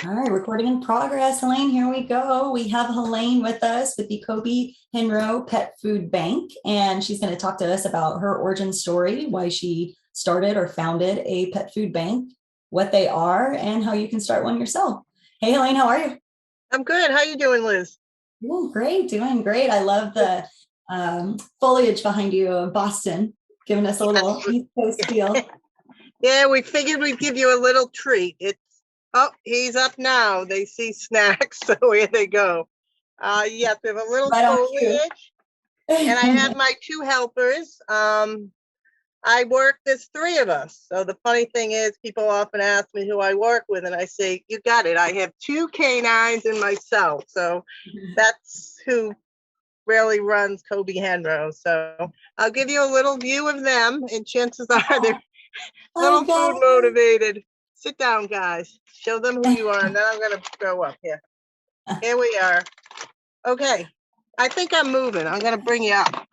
All right, recording in progress. Helaine, here we go. We have Helaine with us with the Kobe Henro Pet Food Bank, and she's going to talk to us about her origin story, why she started or founded a pet food bank, what they are, and how you can start one yourself. Hey, Helaine, how are you? I'm good. How you doing, Liz? Oh, great, doing great. I love the foliage behind you of Boston, giving us a little East Coast feel. Yeah, we figured we'd give you a little treat. He's up now. They see snacks, so here they go. Yes, we have a little Right on cue. foliage, and I have my two helpers. I work, there's three of us. So the funny thing is, people often ask me who I work with, and I say, you got it. I have two canines and myself. So that's who really runs Kobe Henro. So I'll give you a little view of them, and chances are they're I little food got motivated. Sit down, guys. Show them who you are, and then I'm gonna go up here. Here we are. Okay. I think I'm moving. I'm gonna bring you up.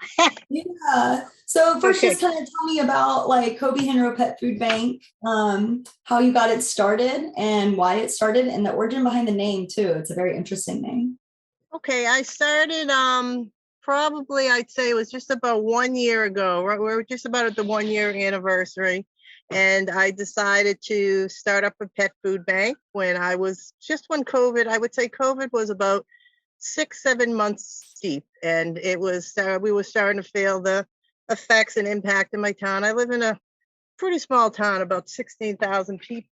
Yeah. So first, Okay. just kind of tell me about like Kobe Henro Pet Food Bank, how you got it started and why it started, and the origin behind the name too. It's a very interesting name. Okay. I started probably I'd say it was just about 1 year ago. Right? We were just about at the 1 year anniversary. And I decided to start up a pet food bank when COVID, I would say COVID was about 6, 7 months deep, and it was we were starting to feel the effects and impact in my town. I live in a pretty small town, about 16,000 people.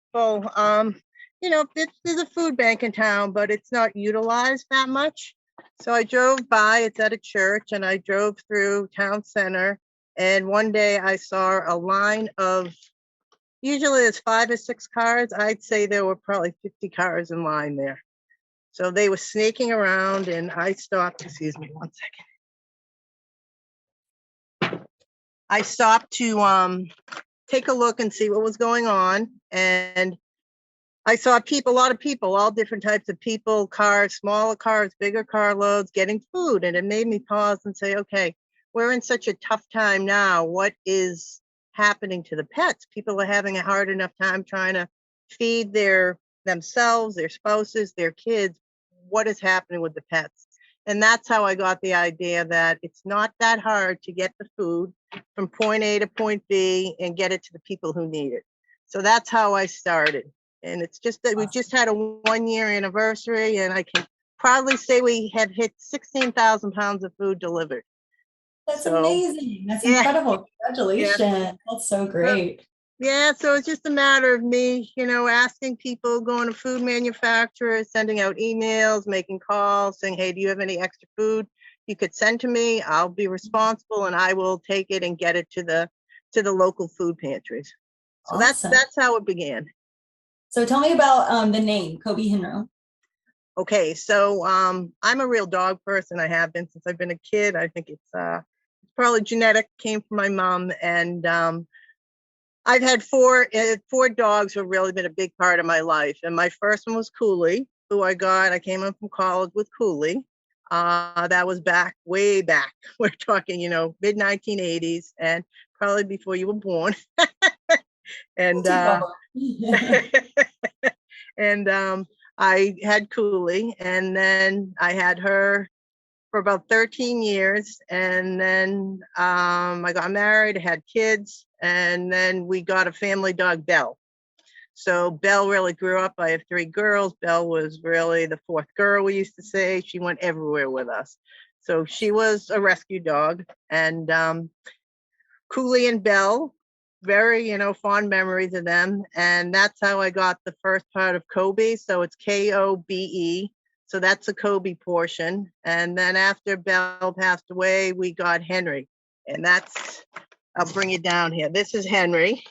There's a food bank in town, but it's not utilized that much. So I drove by. It's at a church, and I drove through town center. And one day I saw a line of, usually there's 5 or 6 cars. I'd say there were probably 50 cars in line there. So they were snaking around, and I stopped. Excuse me 1 second. I stopped to take a look and see what was going on. And I saw people, a lot of people, all different types of people, cars, smaller cars, bigger carloads, getting food. And it made me pause and say, okay, we're in such a tough time now. What is happening to the pets? People are having a hard enough time trying to feed themselves, their spouses, their kids. What is happening with the pets? And that's how I got the idea that it's not that hard to get the food from point A to point B and get it to the people who need it. So that's how I started. And it's just that we just had a 1 year anniversary, and I can proudly say we have hit 16,000 pounds of food delivered. That's So, amazing. That's yeah, incredible. yeah. Congratulations. That's so great. Yeah, so it's just a matter of me, asking people, going to food manufacturers, sending out emails, making calls, saying, hey, do you have any extra food you could send to me? I'll be responsible, and I will take it and get it to the local food pantries. So that's Awesome. that's how it began. So tell me about the name Kobe Henro. Okay, so I'm a real dog person. I have been since I've been a kid. I think it's probably genetic, came from my mom, and I've had four dogs who have really been a big part of my life. And my first one was Cooley, who I came home from college with Cooley. That was way back. We're talking, mid 1980s, and probably before you were born. And and I had Cooley, and then I had her for about 13 years. And then I got married, had kids, and then we got a family dog, Belle. So Belle really grew up. I have 3 girls. Belle was really the fourth girl, we used to say. She went everywhere with us. So she was a rescue dog. And Cooley and Belle, very, fond memories of them. And that's how I got the first part of Kobe. So it's Kobe. So that's the Kobe portion. And then after Belle passed away, we got Henry. And I'll bring you down here. This is Henry,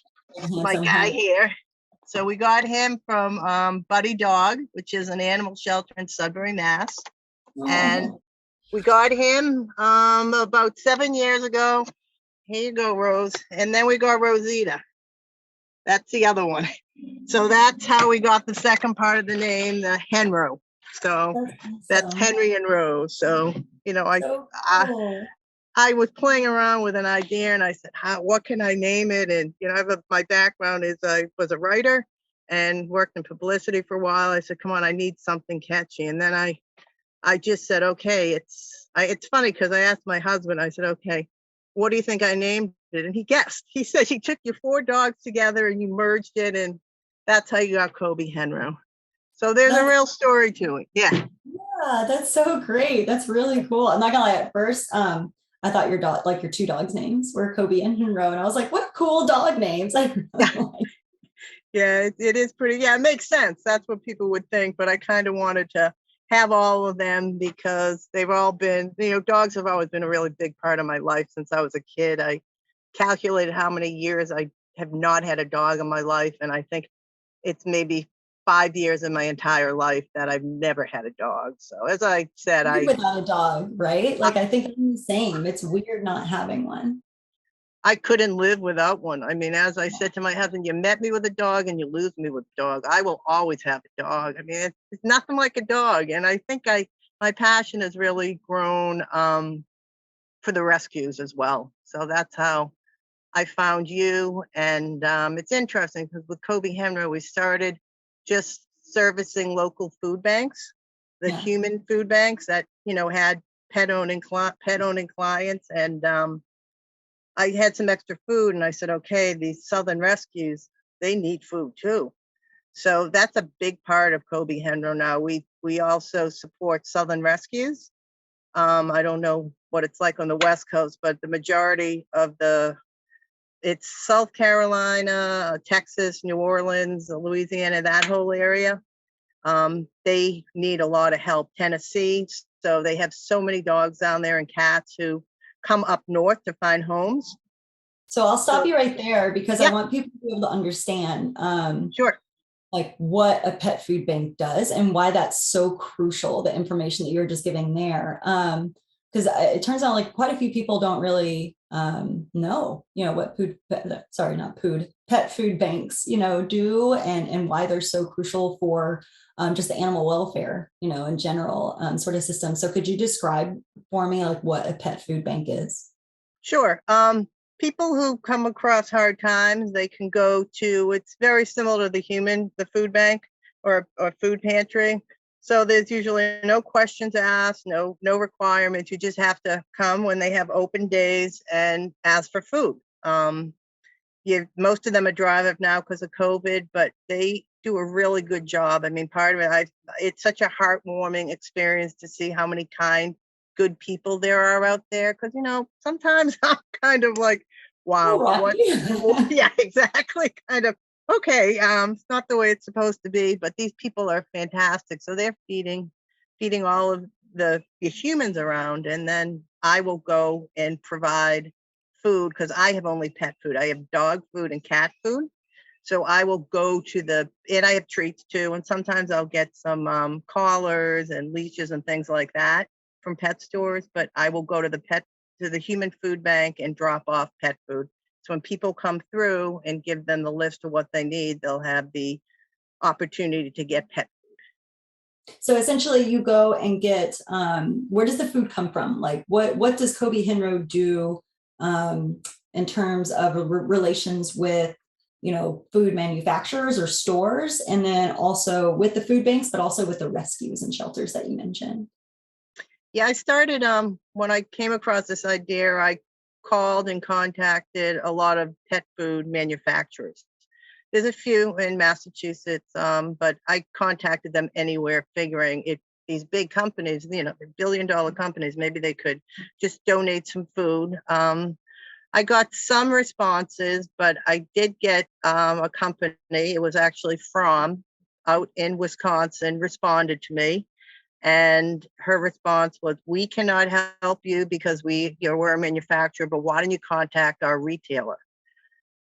my Handsome guy Henry. here. So we got him from Buddy Dog, which is an animal shelter in Sudbury, Mass. And Oh, we got him about 7 years ago. Here you go, Rose. And then we got Rosita. That's the other one. So that's how we got the second part of the name, the Henro. So that's that's awesome. Henry and Rose. So, So I cool. I was playing around with an idea, and I said, what can I name it? And, my background is I was a writer, and worked in publicity for a while. I said, come on, I need something catchy. And then I just said, okay, it's funny because I asked my husband, I said, okay, what do you think I named it? And he guessed. He said you took your 4 dogs together and you merged it, and that's how you got Kobe Henro. So there's a real story to it. Yeah. Yeah, that's so great. That's really cool. I'm not gonna lie, at first, I thought your dog, like your 2 dogs' names were Kobe and Henro, and I was like, what cool dog names. I really like. Yeah, it is pretty. Yeah, it makes sense. That's what people would think. But I kind of wanted to have all of them because they've all been, dogs have always been a really big part of my life since I was a kid. I calculated how many years I have not had a dog in my life. And I think it's maybe 5 years in my entire life that I've never had a dog. So as I said, Without a dog, right? Like I think I'm the same. It's weird not having one. I couldn't live without one. I mean, as I said to my husband, you met me with a dog and you lose me with a dog. I will always have a dog. I mean, it's nothing like a dog. And I think my passion has really grown for the rescues as well. So that's how I found you. And it's interesting because with Kobe Henry, we started just servicing local food banks, the human food banks that, had pet owning clients. And I had some extra food and I said, okay, these Southern rescues, they need food too. So that's a big part of Kobe Henro now. We also support Southern rescues. I don't know what it's like on the West Coast, but the majority of it's South Carolina, Texas, New Orleans, Louisiana, that whole area. They need a lot of help. Tennessee. So they have so many dogs down there and cats who come up north to find homes. So I'll stop you right there because I Yeah, want people to be able to understand sure. like what a pet food bank does and why that's so crucial, the information that you're just giving there. Because it turns out like quite a few people don't really know, what pet food banks, do and why they're so crucial for just the animal welfare, in general sort of system. So could you describe for me like what a pet food bank is? Sure. People who come across hard times, they can go to, it's very similar to the food bank or food pantry. So there's usually no questions asked, no requirements. You just have to come when they have open days and ask for food. Most of them are drive-up now because of COVID, but they do a really good job. I mean, part of it, it's such a heartwarming experience to see how many kind, good people there are out there. Because sometimes I'm kind of like, wow, what? Yeah, exactly. Kind of okay. It's not the way it's supposed to be, but these people are fantastic. So they're feeding all of the humans around, and then I will go and provide food because I have only pet food. I have dog food and cat food. So I will go and I have treats too. And sometimes I'll get some collars and leashes and things like that from pet stores. But I will go to the human food bank and drop off pet food. So when people come through and give them the list of what they need, they'll have the opportunity to get pet. So essentially you go and get, where does the food come from? Like what does Kobe Henro do in terms of relations with, food manufacturers or stores, and then also with the food banks, but also with the rescues and shelters that you mentioned? Yeah, I started, when I came across this idea, I called and contacted a lot of pet food manufacturers. There's a few in Massachusetts, but I contacted them anywhere, figuring these big companies, billion-dollar companies, maybe they could just donate some food. I got some responses, but I did get a company, it was actually from out in Wisconsin, responded to me. And her response was, we cannot help you because we're a manufacturer, but why don't you contact our retailer?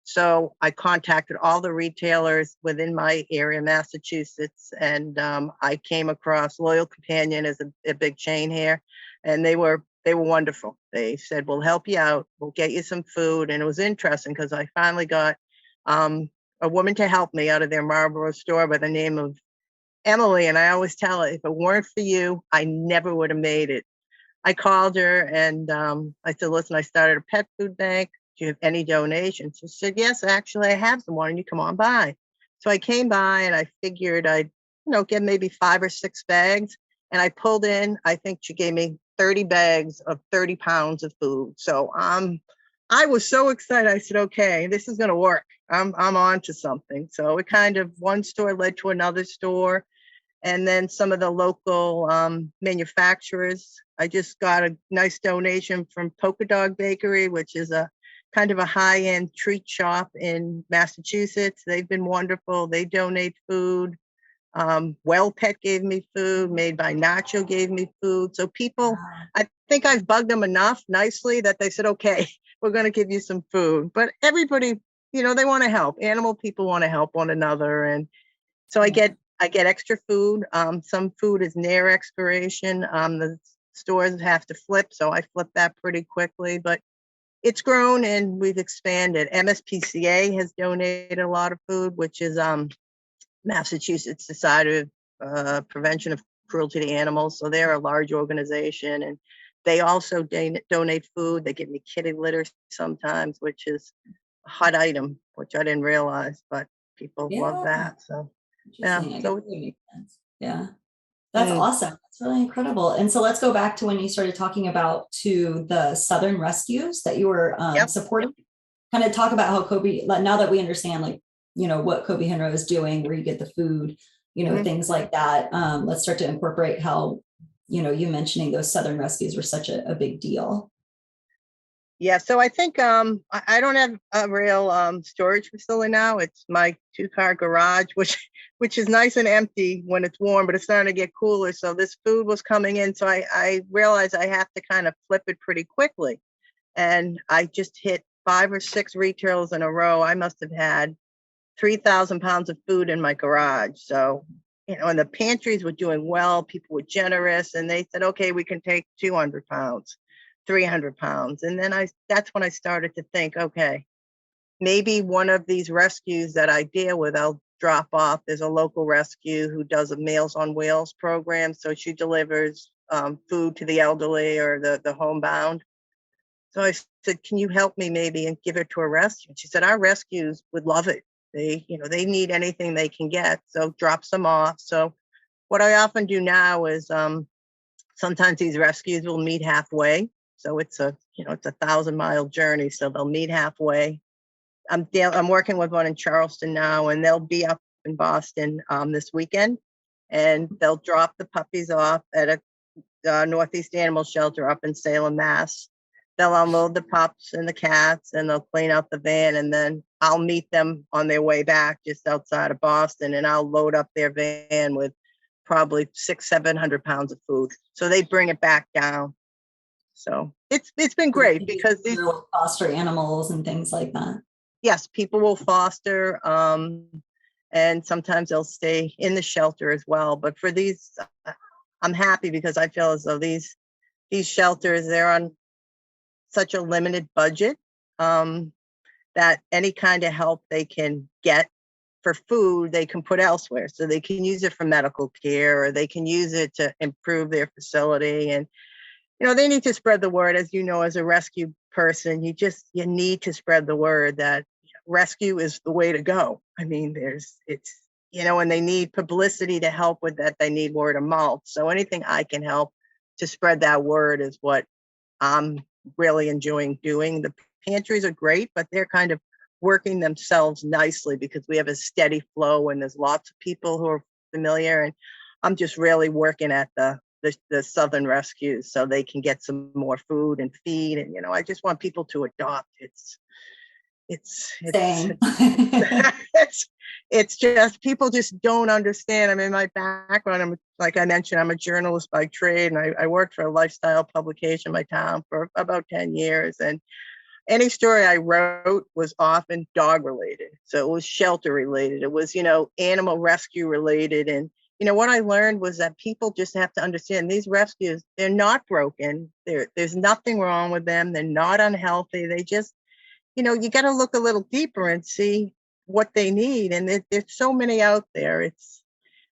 So I contacted all the retailers within my area, Massachusetts, and I came across Loyal Companion as a big chain here, and they were wonderful. They said, we'll help you out, we'll get you some food. And it was interesting because I finally got a woman to help me out of their Marlboro store by the name of Emily. And I always tell her, if it weren't for you, I never would have made it. I called her and I said, listen, I started a pet food bank. Do you have any donations? She said, yes, actually, I have some. Why don't you come on by? So I came by and I figured I'd, get maybe 5 or 6 bags. And I pulled in, I think she gave me 30 bags of 30 pounds of food. So I was so excited. I said, okay, this is going to work. I'm on to something. So it kind of, one store led to another store. And then some of the local manufacturers. I just got a nice donation from Polka Dog Bakery, which is a kind of a high-end treat shop in Massachusetts. They've been wonderful. They donate food. Well Pet gave me food. Made by Nacho gave me food. So people, I think I've bugged them enough nicely that they said, okay, we're going to give you some food. But everybody, they want to help. Animal people want to help one another. And so I get extra food. Some food is near expiration. The stores have to flip, so I flip that pretty quickly. But it's grown and we've expanded. MSPCA has donated a lot of food, which is Massachusetts Society of Prevention of Cruelty to Animals. So they're a large organization, and they also donate food. They give me kitty litter sometimes, which is a hot item, which I didn't realize, but people love that. So yeah, Interesting. I guess so that would make sense. Yeah. That's awesome. That's really incredible. And so let's go back to when you started talking about to the Southern rescues that you were yep. supporting. Kind of talk about how Kobe, now that we understand, like, what Kobe Henro is doing, where you get the food, things like that. Let's start to incorporate how, you mentioning those Southern rescues were such a big deal. Yeah, so I think I don't have a real storage facility now. It's my 2-car garage, which is nice and empty when it's warm, but it's starting to get cooler. So this food was coming in, so I realized I have to kind of flip it pretty quickly. And I just hit 5 or 6 retailers in a row. I must have had 3,000 pounds of food in my garage. So, and the pantries were doing well. People were generous, and they said, okay, we can take 200 pounds. 300 pounds. And then that's when I started to think, okay, maybe one of these rescues that I deal with, I'll drop off. There's a local rescue who does a Meals on Wheels program. So she delivers food to the elderly or the homebound. So I said, can you help me maybe and give it to a rescue? And she said, our rescues would love it. They need anything they can get. So drops them off. So what I often do now is sometimes these rescues will meet halfway. So it's a 1,000-mile journey. So they'll meet halfway. I'm working with one in Charleston now, and they'll be up in Boston this weekend, and they'll drop the puppies off at a Northeast Animal Shelter up in Salem, Mass. They'll unload the pups and the cats, and they'll clean out the van, and then I'll meet them on their way back just outside of Boston, and I'll load up their van with probably 600-700 pounds of food. So they bring it back down. So it's been great because these foster animals and things like that. Yes, people will foster, and sometimes they'll stay in the shelter as well. But for these, I'm happy because I feel as though these shelters, they're on such a limited budget that any kind of help they can get for food, they can put elsewhere. So they can use it for medical care, or they can use it to improve their facility. And they need to spread the word. As you know, as a rescue person, you need to spread the word that rescue is the way to go. I mean, and they need publicity to help with that. They need word of mouth. So anything I can help to spread that word is what I'm really enjoying doing. The pantries are great, but they're kind of working themselves nicely because we have a steady flow and there's lots of people who are familiar. And I'm just really working at the Southern rescues so they can get some more food and feed. And, I just want people to adopt. It's just, people just don't understand. I mean, my background, like I mentioned, I'm a journalist by trade, and I worked for a lifestyle publication in my town for about 10 years. And any story I wrote was often dog related. So it was shelter related. It was, animal rescue related. And, what I learned was that people just have to understand these rescues, they're not broken. There's nothing wrong with them. They're not unhealthy. They just, you got to look a little deeper and see what they need. And there's so many out there.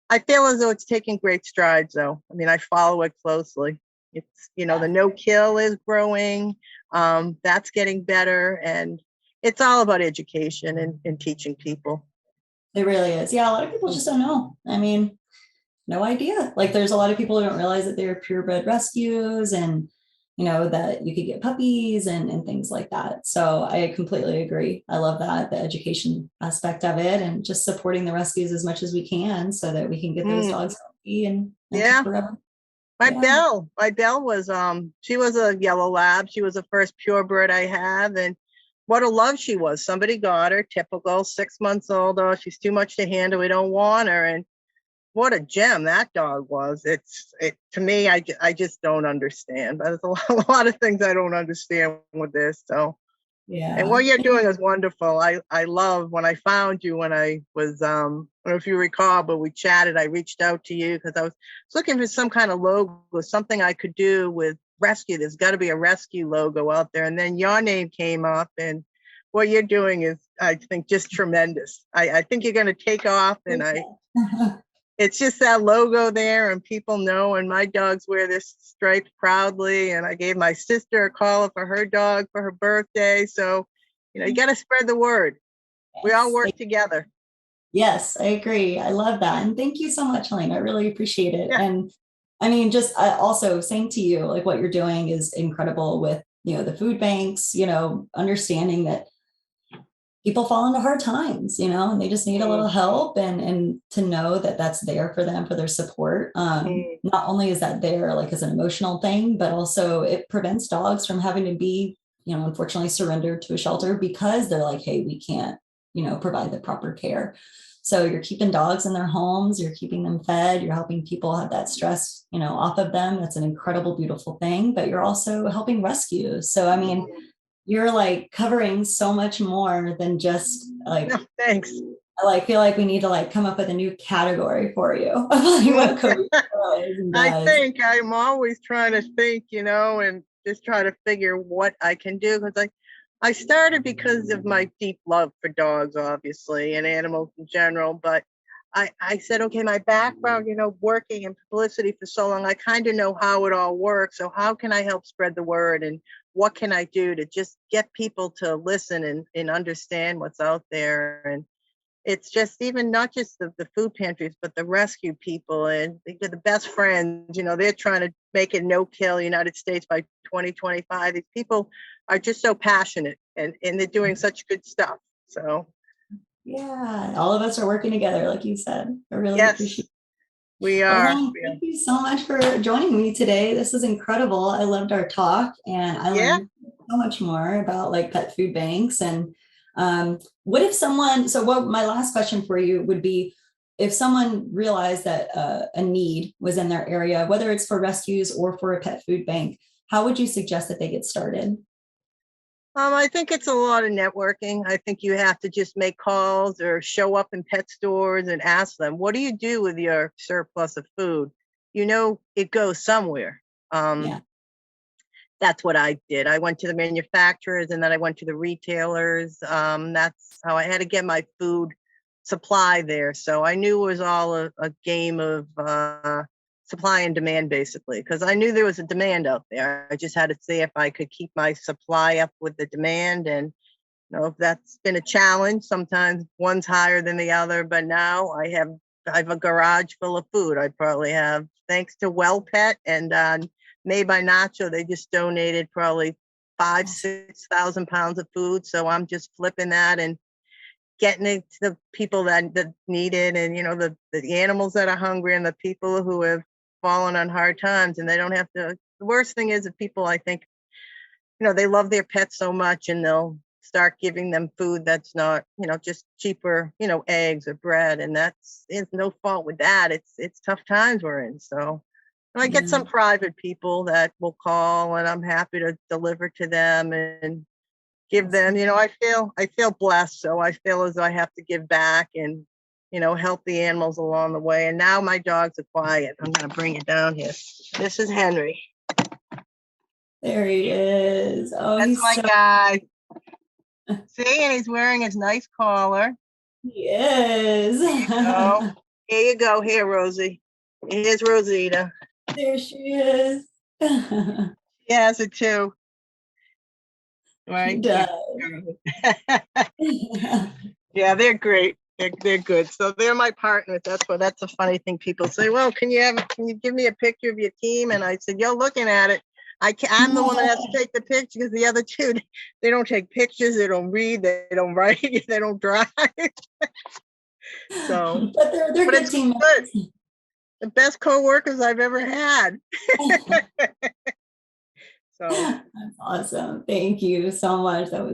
I feel as though it's taking great strides, though. I mean, I follow it closely. It's, the no kill is growing. That's getting better. And it's all about education and teaching people. It really is. Yeah, a lot of people just don't know. I mean, no idea. Like there's a lot of people who don't realize that they're purebred rescues and that you could get puppies and things like that. So I completely agree. I love that, the education aspect of it and just supporting the rescues as much as we can so that we can get those Mm, dogs healthy and to yeah. forever. Yeah. My Belle was she was a yellow lab. She was the first purebred I have, and what a love she was. Somebody got her, typical, 6 months old. Oh, she's too much to handle. We don't want her. And what a gem that dog was. It to me, I just don't understand. But there's a lot of things I don't understand with this. So, and Yeah. what you're doing is wonderful. I love when I found you when I was I don't know if you recall, but we chatted. I reached out to you because I was looking for some kind of logo, something I could do with rescue. There's got to be a rescue logo out there. And then your name came up, and what you're doing is, I think, just tremendous. I think you're going to take off, and it's just that logo there, and people know. And my dogs wear this stripe proudly. And I gave my sister a call for her dog for her birthday. So, you got to spread the word. We all Yes. work together. Yes, I agree. I love that. And thank you so much, Helaine. I really appreciate it. Yeah. And I mean, just also saying to you, like what you're doing is incredible with, the food banks, understanding that people fall into hard times, and they just need a little Mm, help and to know that that's there for them for their support. mm, Not only is that there like as an emotional thing, but also it prevents dogs from having to be, unfortunately surrendered to a shelter because they're like, hey, we can't, provide the proper care. So you're keeping dogs in their homes, you're keeping them fed, you're helping people have that stress, off of them. That's an incredible, beautiful thing, but you're also helping rescue. So, I mean, mm. you're like covering so much more than just like No, thanks. I feel like we need to like come up with a new category for you of like what Cody is and I does. think I'm always trying to think, and just try to figure what I can do, because I started because of my deep love for dogs, obviously, and animals in general. But I said, okay, my background, working in publicity for so long, I kind of know how it all works. So how can I help spread the word, and what can I do to just get people to listen and understand what's out there? And it's just even not just the food pantries, but the rescue people, and they're the best friends. They're trying to make it no-kill United States by 2025. These people are just so passionate, and they're doing such good stuff. So Yeah, all of us are working together, like you said. I really appreciate yes, we Well, are. Helen, thank you so much for joining me today. This is incredible. I loved our talk and I Yeah. learned so much more about like pet food banks. And what if what my last question for you would be if someone realized that a need was in their area, whether it's for rescues or for a pet food bank, how would you suggest that they get started? I think it's a lot of networking. I think you have to just make calls or show up in pet stores and ask them, what do you do with your surplus of food? It goes somewhere. Yeah. That's what I did. I went to the manufacturers, and then I went to the retailers. That's how I had to get my food supply there. So I knew it was all a game of supply and demand, basically, because I knew there was a demand out there. I just had to see if I could keep my supply up with the demand. And that's been a challenge. Sometimes one's higher than the other, but now I have a garage full of food. I probably have, thanks to Well Pet and Made by Nacho, they just donated probably 5,000-6,000 pounds of food. So I'm just flipping that and getting it to the people that need it, and the animals that are hungry, and the people who have fallen on hard times, and they don't have to. The worst thing is that people, I think, they love their pets so much, and they'll start giving them food that's not, just cheaper, eggs or bread. And it's no fault with that. It's tough times we're in. So I get Yeah. some private people that will call, and I'm happy to deliver to them and give them, I feel blessed. So I feel as though I have to give back and, help the animals along the way. And now my dogs are quiet. I'm going to bring it down here. This is Henry. There he is. Oh, That's he's my so guy. See, and he's wearing his nice collar. he is. Oh, here you go. Here, Rosie. Here's Rosita. There she is. He has it too. He Right. does. Yeah, they're great. They're good. So they're my partners. That's a funny thing. People say, well, can you give me a picture of your team? And I said, you're looking at it. I'm the one that has to take the picture because the other two, they don't take pictures. They don't read. They don't write. They don't drive. So, But they're but good it's team good. members. The best coworkers I've ever had. So. That's awesome. Thank you so much. That was